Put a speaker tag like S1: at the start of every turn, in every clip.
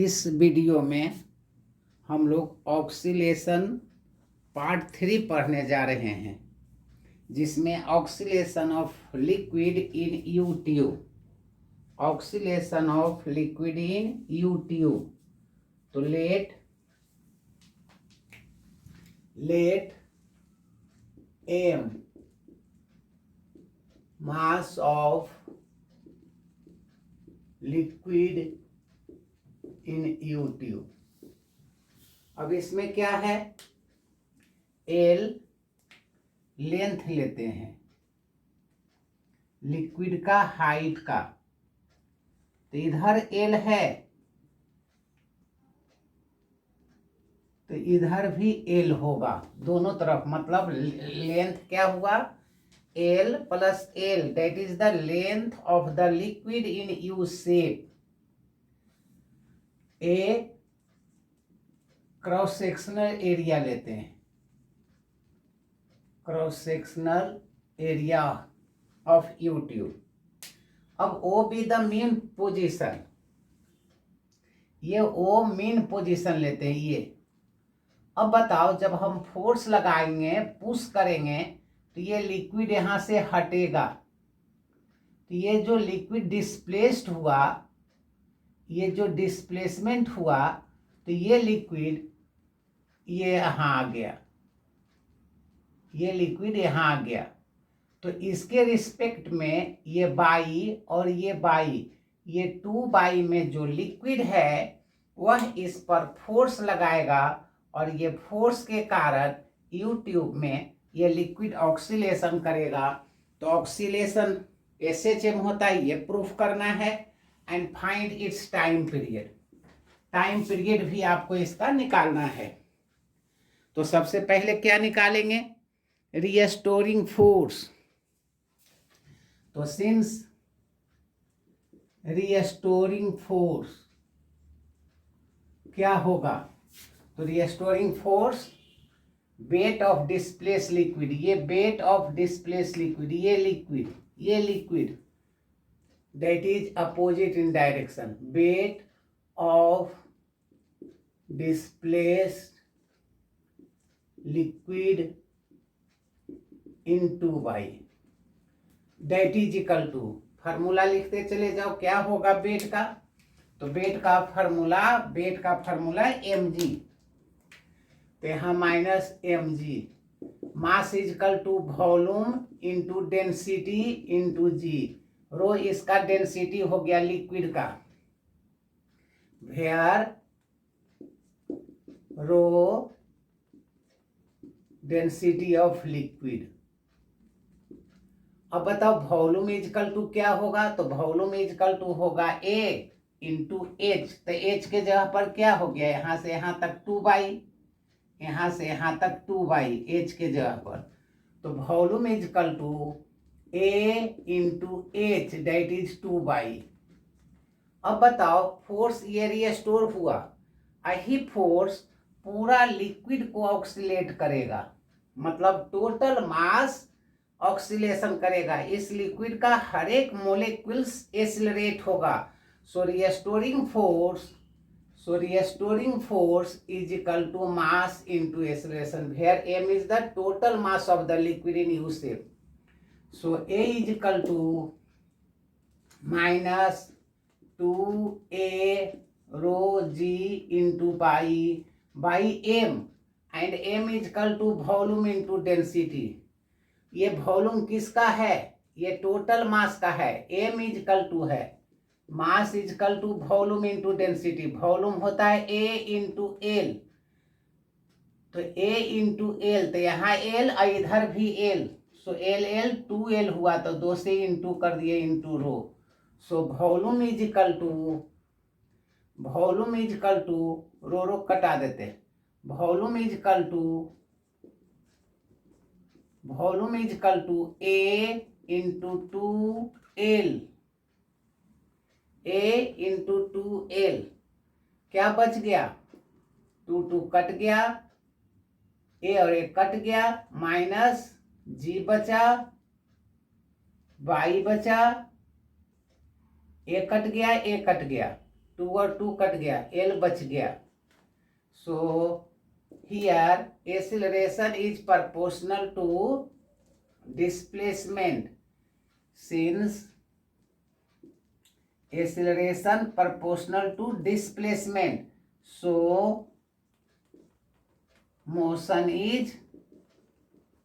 S1: इस वीडियो में हम लोग ऑक्सीलेशन पार्ट 3 पढ़ने जा रहे हैं, जिसमें oscillation of liquid in you tube, oscillation of liquid in you tube. तो late m mass of liquid in U tube। अब इसमें क्या है, L लेंथ लेते हैं लिक्विड का, हाइट का। तो इधर L है तो इधर भी L होगा, दोनों तरफ। मतलब लेंथ क्या हुआ, L plus L, that is the length of the liquid in U shape. A cross sectional area लेते हैं, cross sectional area of you tube. अब O be the mean position, ये O मीन पोजीशन लेते हैं ये। अब बताओ, जब हम फोर्स लगाएंगे, पुश करेंगे, तो ये लिक्विड यहां से हटेगा। तो ये जो लिक्विड डिस्प्लेस्ड हुआ, ये जो डिस्प्लेसमेंट हुआ, तो ये लिक्विड ये यहां आ गया, ये लिक्विड यहां आ गया। तो इसके रिस्पेक्ट में ये बाई और ये बाई, ये 2 में जो लिक्विड है वह इस पर फोर्स लगाएगा, और ये फोर्स के कारण यू ट्यूब में ये लिक्विड ऑक्सीलेशन करेगा। तो ऑक्सीलेशन SHM होता है, ये प्रूफ करना है। And find its time period, time period भी आपको इसका निकालना है। तो सबसे पहले क्या निकालेंगे, रीस्टोरिंग फोर्स। तो सिंस रीस्टोरिंग फोर्स क्या होगा, तो restoring force weight of displace liquid, ये वेट ऑफ डिस्प्लेस लिक्विड, ये liquid that is opposite in direction, weight of displaced liquid in 2 that is equal to, formula लिखते चले जाओ, क्या होगा वेट का। तो वेट का फार्मूला mg, तो यहाँ minus mg, mass is equal to volume into density into g. Rho इसका डेंसिटी हो गया लिक्विड का, where rho density of liquid. अब बताओ वॉल्यूम इज इक्वल टू क्या होगा, तो वॉल्यूम इज इक्वल टू होगा A इंटू H। तो H के जगह पर क्या हो गया, यहां से यहां तक 2, यहां से यहां तक 2 H के जगह पर। तो volume is equal to A into H, that is 2। अब बताओ, फोर्स ये रिस्टोर हुआ, यही फोर्स पूरा लिक्विड को ऑक्सीलेट करेगा, मतलब टोटल मास ऑक्सीलेशन करेगा। इस लिक्विड का हर एक मोलेक्यूल्स एक्सीलरेट होगा। So restoring force is equal to mass into acceleration, where m is the total mass of the liquid in U shape. So A is equal to minus 2a rho g into by m, and m is equal to volume into density. ये वॉल्यूम किसका है, ये total mass का है। m is equal to है mass is equal to volume into density. Volume होता है A इंटू L, तो A इंटू L, तो यहाँ L और इधर भी L। सो L 2L हुआ, तो 2 से इंटू कर दिए into rho. So volume is equal to rho कटा देते, volume is equal to A into 2L, A into 2L। क्या बच गया, 2 कट गया, A और A कट गया, माइनस G बचा, Y बचा, A कट गया, A कट गया। 2 और 2 कट गया, L बच गया. So here acceleration is proportional to displacement. Since acceleration proportional to displacement, so motion is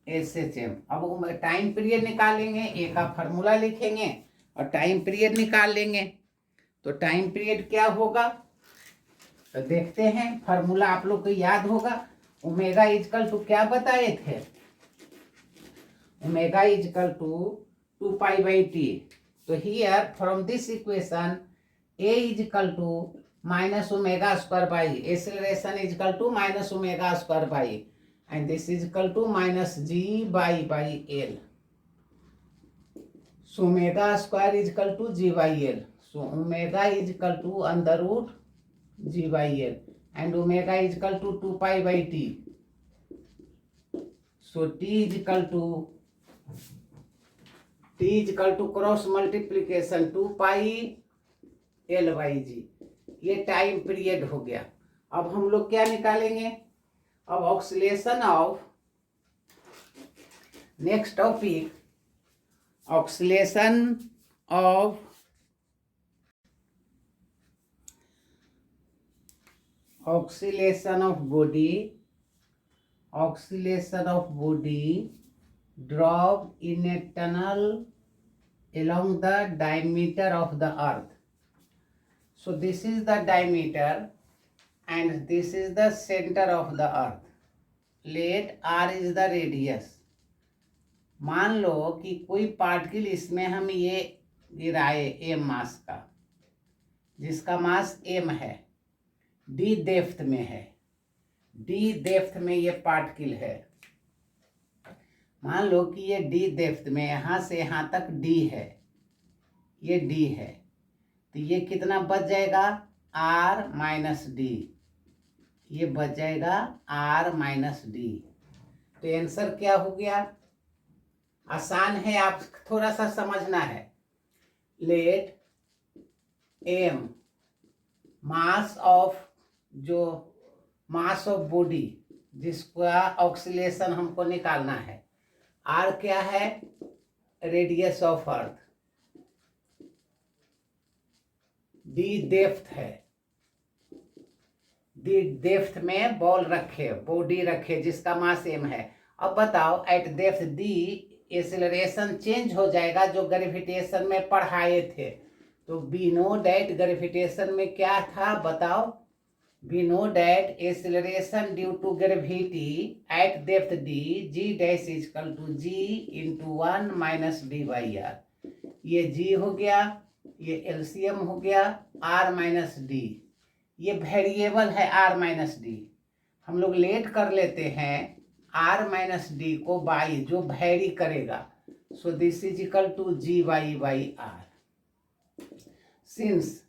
S1: SHM. अब टाइम पीरियड निकालेंगे, ए का फॉर्मूला लिखेंगे और टाइम पीरियड निकाल लेंगे. तो टाइम पीरियड क्या होगा तो देखते हैं. फॉर्मूला आप लोग को याद होगा. ओमेगा इजकल टू क्या बताए थे, ओमेगा इजकल टू 2π/t. तो here from this equation a is equal to minus omega square by acceleration is equal to minus omega square by and this is equal to minus g by L. So omega square is equal to g by L. So omega is equal to under root g by L and omega is equal to 2π/t. So t is equal to cross multiplication 2π/L/g. ये time period हो गया. अब हम लोग क्या निकालेंगे, अब oscillation of next topic, oscillation of body drop in a tunnel along the diameter of the earth. So this is the diameter and this is the center of the earth. Let r is the radius. मान लो कि कोई particle इसमें हम ये गिराए m मास का, जिसका मास m है, d डेप्थ में है, d डेप्थ में ये पार्टिकल है. मान लो कि ये d डेप्थ में यहाँ से यहाँ तक d है, ये d है, तो ये कितना बच जाएगा r माइनस d. ये बच जाएगा r माइनस d. तो आंसर क्या हो गया, आसान है, आप थोड़ा सा समझना है. लेट m मास ऑफ, जो मास ऑफ बॉडी जिसका ऑक्सीलेशन हमको निकालना है, r क्या है, radius of earth, d depth है, दी डेप्थ में बॉल रखे, बॉडी रखे जिसका मास m है. अब बताओ एट डेप्थ दी एक्सेलरेशन चेंज हो जाएगा जो ग्रेविटेशन में पढ़ाए थे. तो वी नो डैट ग्रेविटेशन में क्या था बताओ, we know that acceleration due to gravity at depth D G dash is equal to G into 1 minus D by R. ये g हो गया, ये एलसीएम हो गया r माइनस डी. ये वेरिएबल है r माइनस डी. हम लोग लेट कर लेते हैं r माइनस डी को बाई, जो वेरी करेगा. So this is equal to ji by R. Since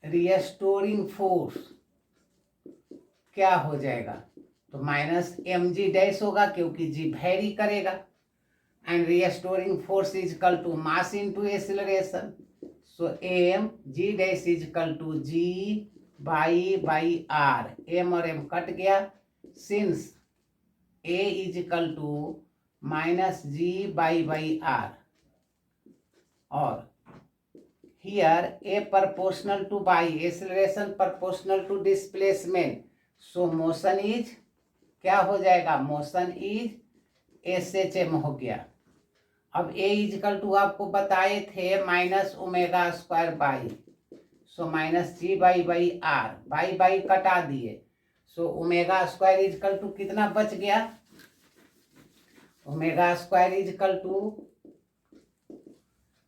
S1: restoring force क्या हो जाएगा, तो माइनस एम जी डैश होगा क्योंकि जी वेरी करेगा. And restoring force is equal to mass into acceleration. So m g dash is equal to ji by r. M और m cut गया. Since a is equal to minus ji by r और here a proportional to by, acceleration proportional to displacement. So motion is क्या हो जाएगा, motion is SHM हो गया. अब a is equal to आपको बताए थे minus omega square by, so minus ji by R, by कटा दिए. So omega square is equal to कितना बच गया, omega square is equal to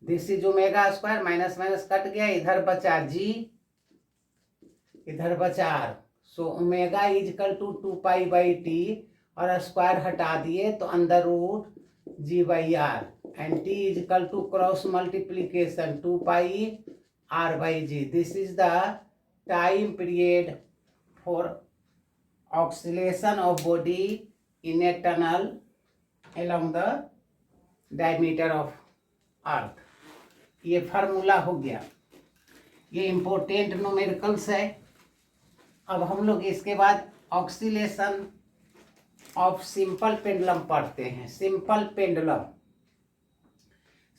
S1: this is omega square, minus minus cut गया, इधर बचा g, इधर बचा r. So omega is equal to 2π/t और स्क्वायर हटा दिए तो अंदर root g by R and t is equal to cross multiplication 2πr/g. This is the time period for oscillation of body in a tunnel along the diameter of earth. ये formula हो गया. ये important numericals है। अब हम लोग इसके बाद ऑक्सीलेशन ऑफ सिंपल पेंडुलम पढ़ते हैं। Simple pendulum,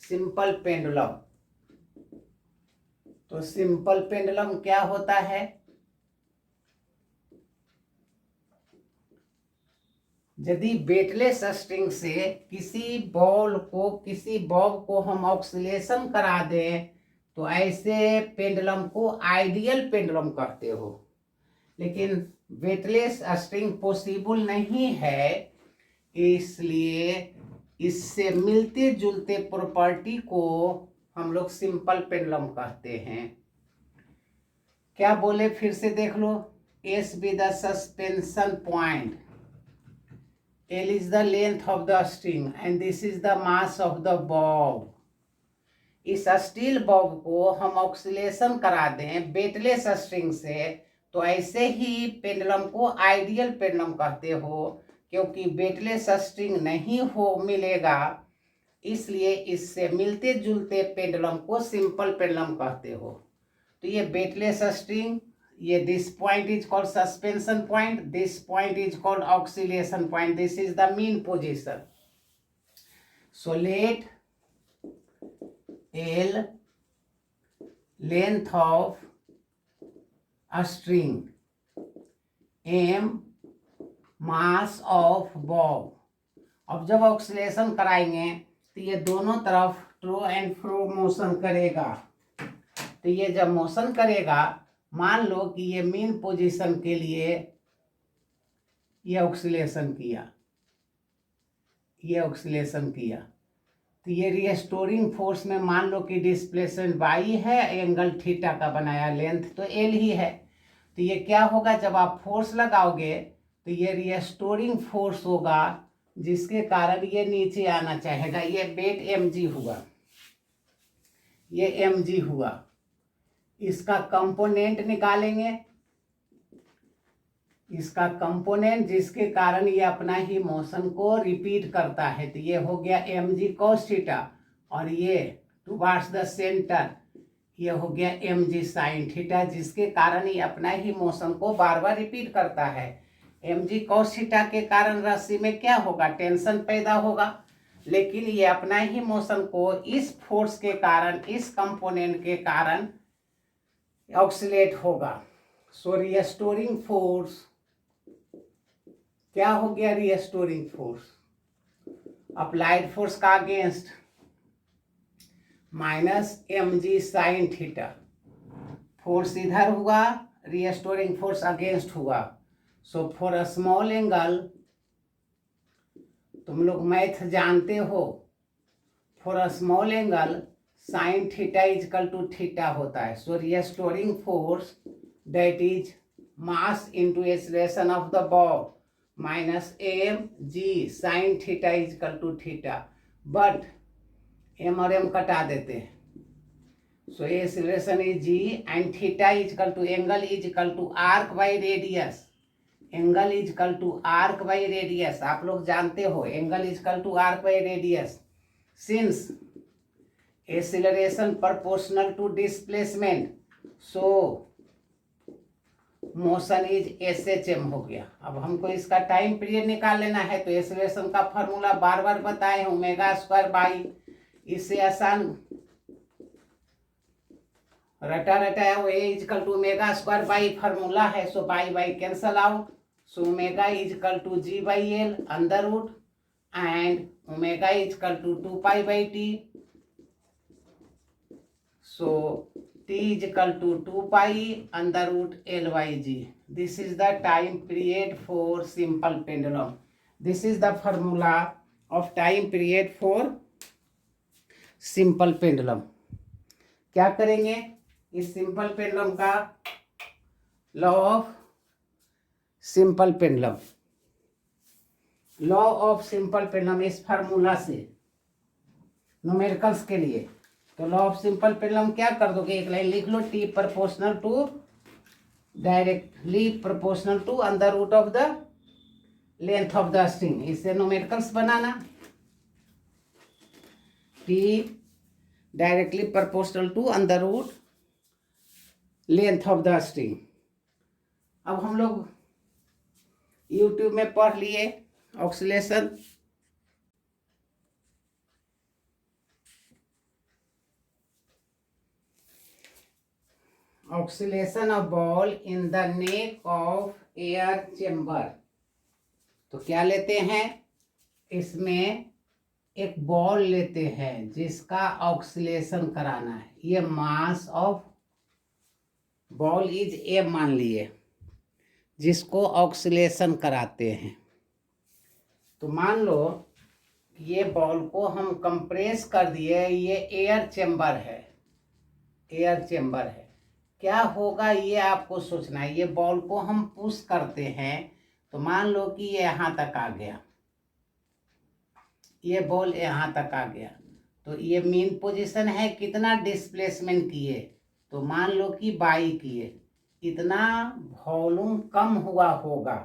S1: simple pendulum. तो सिंपल पेंडुलम क्या होता है? यदि वेटलेस स्ट्रिंग से किसी बॉब को हम ऑक्सीलेशन करा दें तो ऐसे पेंडुलम को आइडियल पेंडुलम कहते हो। लेकिन वेटलेस स्ट्रिंग पॉसिबल नहीं है, इसलिए इससे मिलते जुलते प्रॉपर्टी को हम लोग सिंपल पेंडुलम कहते हैं। क्या बोले फिर से देख लो। S be the suspension point, L is the length of the string and this is the mass of the bob। इस स्टील बॉब को हम ऑक्सीलेशन करा दें वेटलेस स्ट्रिंग से तो ऐसे ही पेंडुलम को आइडियल पेंडुलम कहते हो, क्योंकि वेटलेस स्ट्रिंग नहीं हो मिलेगा, इसलिए इससे मिलते जुलते पेंडुलम को सिंपल पेंडुलम कहते हो। तो ये वेटलेस स्ट्रिंग, ये this point is called suspension point, this point is called oscillation point, this is the mean position. So let L length of a string, M mass of bob। अब जब oscillation कराएंगे तो ये दोनों तरफ to and fro motion करेगा। तो ये जब मोशन करेगा, मान लो कि ये मीन पोजीशन के लिए ये ऑक्सीलेशन किया, ये ऑक्सीलेशन किया, तो ये रिस्टोरिंग फोर्स में मान लो कि डिस्प्लेसमेंट y है, एंगल थीटा का बनाया, लेंथ तो L ही है। तो ये क्या होगा, जब आप फोर्स लगाओगे तो ये रिस्टोरिंग फोर्स होगा, जिसके कारण ये नीचे आना चाहेगा। ये वेट mg हुआ, ये mg हुआ। इसका कंपोनेंट निकालेंगे, इसका कंपोनेंट जिसके कारण ये अपना ही मोशन को रिपीट करता है। तो ये हो गया mg cos थीटा, और ये टुवार्ड्स द सेंटर ये हो गया mg sin थीटा, जिसके कारण ये अपना ही मोशन को बार बार रिपीट करता है। mg cos थीटा के कारण रस्सी में क्या होगा, टेंशन पैदा होगा, लेकिन ये अपना ही मोशन को इस फोर्स के कारण, इस कंपोनेंट के कारण ऑक्सीलेट होगा। सो रिस्टोरिंग फोर्स क्या हो गया, रिस्टोरिंग फोर्स अप्लाइड फोर्स का against minus mg sine theta. Force इधर हुआ, रिस्टोरिंग फोर्स अगेंस्ट हुआ। So for a small angle, तुम लोग मैथ जानते हो, for a small angle sine theta is equal to theta होता है। So restoring force that is mass into acceleration of the bob minus mg sine theta is equal to theta, but m और m कटा देते हैं। So acceleration is g and theta is equal to angle is equal to arc by radius, angle is equal to arc by radius. आप लोग जानते हो angle is equal to arc by radius, since acceleration proportional to displacement, so motion is SHM हो गया। अब हमको इसका time period निकाल लेना है, तो एक्सेलरेशन का फॉर्मूला बार बार बताए हैं, ओमेगा स्क्वायर बाई, इससे आसान रटा है वो a is equal to omega square by formula है। So by by cancel out, so omega is equal to g by L under root and omega is equal to 2 pi t. सो t is equal to 2 pi under root L by G. This is the time period for simple pendulum. This is the formula of time period for simple pendulum. क्या करेंगे, इस simple pendulum का law of simple pendulum, law of simple pendulum, इस formula से numericals के लिए। तो law of simple pendulum क्या कर दोगे, एक लाइन लिख लो, t proportional to directly proportional to under root of the length of the string. इससे न्यूमेरिकल्स बनाना, t directly proportional to under root length of the string. अब हम लोग यूट्यूब में पढ़ लिए oscillation. Oscillation of ball in the neck of air chamber. तो क्या लेते हैं, इसमें एक बॉल लेते हैं जिसका ऑक्सीलेशन कराना है। ये मास ऑफ बॉल इज ए मान लिए, जिसको ऑक्सीलेशन कराते हैं। तो मान लो ये बॉल को हम कंप्रेस कर दिए, ये एयर चेम्बर है, एयर चेम्बर है। क्या होगा ये आपको सोचना है। ये बॉल को हम पुश करते हैं तो मान लो कि ये यहाँ तक आ गया, ये बॉल यहाँ तक आ गया, तो ये मीन पोजीशन है। कितना डिस्प्लेसमेंट किए, तो मान लो कि 22 किए, इतना वॉल्यूम कम हुआ होगा।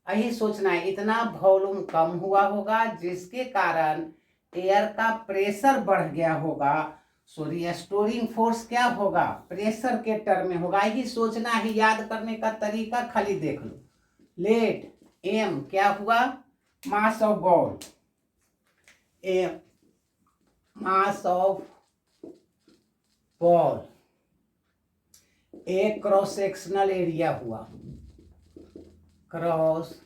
S1: यही सोचना है, इतना वॉल्यूम कम हुआ होगा जिसके कारण एयर का प्रेशर बढ़ गया होगा। सो रिस्टोरिंग फोर्स क्या होगा, प्रेशर के टर्म में होगा। यही सोचना है, याद करने का तरीका खाली देख लो। लेट एम क्या हुआ, mass of ball, M mass of ball, A cross sectional area हुआ, क्रॉस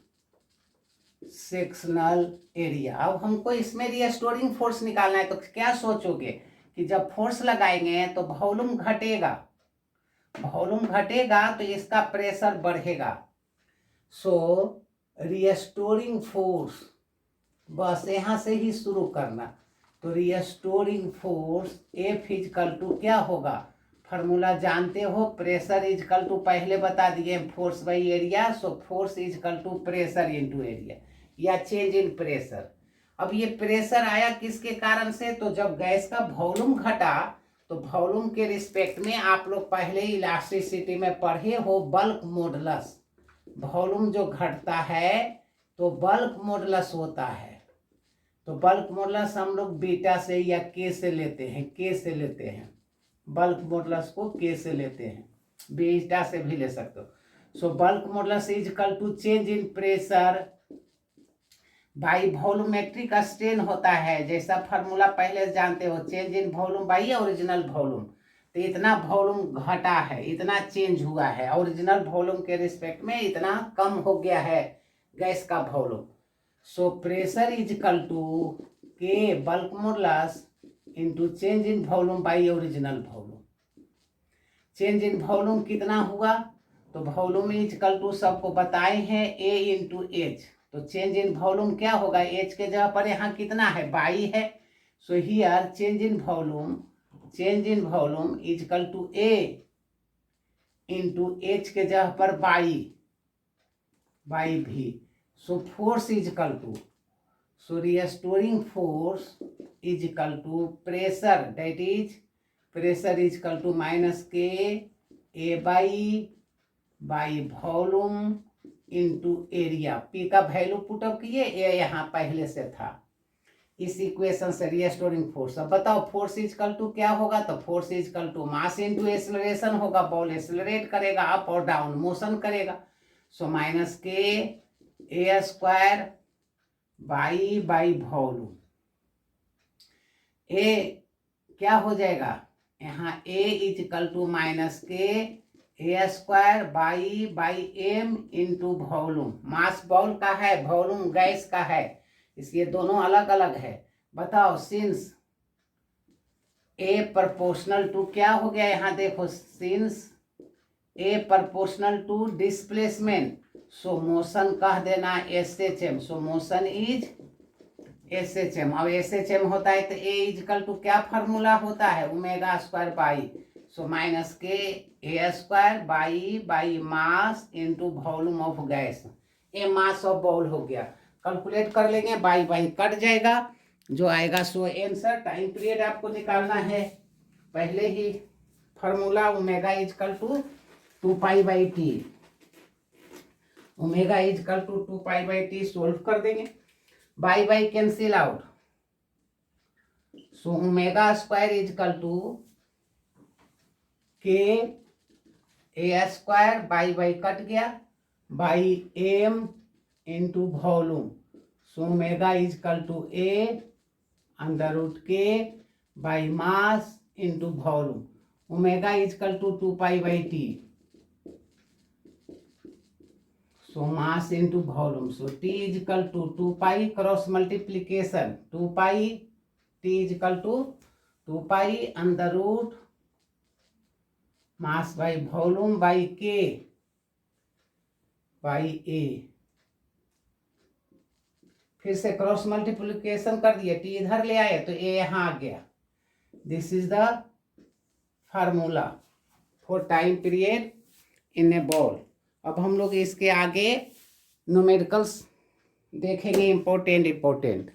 S1: सेक्शनल एरिया। अब हमको इसमें रिस्टोरिंग फोर्स निकालना है। तो क्या सोचोगे कि जब फोर्स लगाएंगे तो वॉल्यूम घटेगा, वॉल्यूम घटेगा तो इसका प्रेशर बढ़ेगा। सो रिस्टोरिंग फोर्स, बस यहाँ से ही शुरू करना। तो restoring force F is equal to क्या होगा, फार्मूला जानते हो, प्रेशर इजकल टू, पहले बता दिए, force by area. So force is equal to pressure into area, या चेंज इन प्रेशर। अब ये प्रेशर आया किसके कारण से, तो जब गैस का वॉल्यूम घटा तो वॉल्यूम के रिस्पेक्ट में आप लोग पहले इलास्टिसिटी में पढ़े हो, बल्क मॉडुलस। वॉल्यूम जो घटता है तो बल्क मॉडुलस होता है। तो बल्क मॉडुलस हम लोग बीटा से या के से लेते हैं, के से लेते हैं, बल्क मॉडुलस को के से लेते हैं, बीटा से भी ले सकते हो। So bulk modulus is equal to change in pressure by volumetric strain होता है। जैसा फार्मूला पहले जानते हो, change in volume by original volume. तो इतना वॉल्यूम घटा है, इतना चेंज हुआ है, ओरिजिनल वॉल्यूम के रिस्पेक्ट में इतना कम हो गया है गैस का volume. So pressure is equal to k bulk modulus into change in volume by original volume. Change in volume कितना हुआ, तो वॉल्यूम इज इक्वल टू सबको बताए हैं ए इंटू एच। तो चेंज इन वॉल्यूम क्या होगा, एच के जगह पर यहाँ कितना है, 22 है। So here change in volume, change in volume is equal to a into h के जगह पर 22 भी। So force is equal to, so restoring force is equal to pressure, that is pressure is equal to minus k a by volume into area. P का value put up किए, a यहाँ पहले से था। इस इक्वेशन से रिस्टोरिंग फोर्स। अब बताओ फोर्स इज इक्वल टू क्या होगा, तो force is equal to mass into acceleration होगा। बॉल एक्सेलरेट करेगा, अप और डाउन मोशन करेगा। So minus k a square by volume. A क्या हो जाएगा, यहाँ a is equal to minus k a square by m into volume. Mass ball का है, वॉल्यूम गैस का है, इसलिए दोनों अलग अलग है। बताओ सिंस ए प्रोपोर्शनल टू क्या हो गया, यहाँ देखो, since a proportional to displacement, so motion कह देना S H M. So motion is S H M. अब एस एच एम होता है तो ए इजकल टू क्या फार्मूला होता है, omega square by. So minus k a square by mass into volume of gas. A mass of ball हो गया, calculate कर लेंगे, बाई कट जाएगा, जो आएगा सो आंसर। टाइम पीरियड आपको निकालना है, पहले ही formula omega is equal to 2π/t, omega is equal to 2π/t solve कर देंगे। By cancel out, so omega square is equal to k a square by by cut गया, by m into volume, so omega is equal to a under root k by mass into volume, omega is equal to 2 pi by t, so mass into volume, so T is equal to 2 pi cross multiplication, 2 pi T is equal to 2 pi under root mass by volume by K by A, फिर से cross multiplication कर दिया, T इधर ले आए तो A यहाँ आ गया। This is the formula for time period in A ball. अब हम लोग इसके आगे न्यूमेरिकल्स देखेंगे, इम्पोर्टेंट।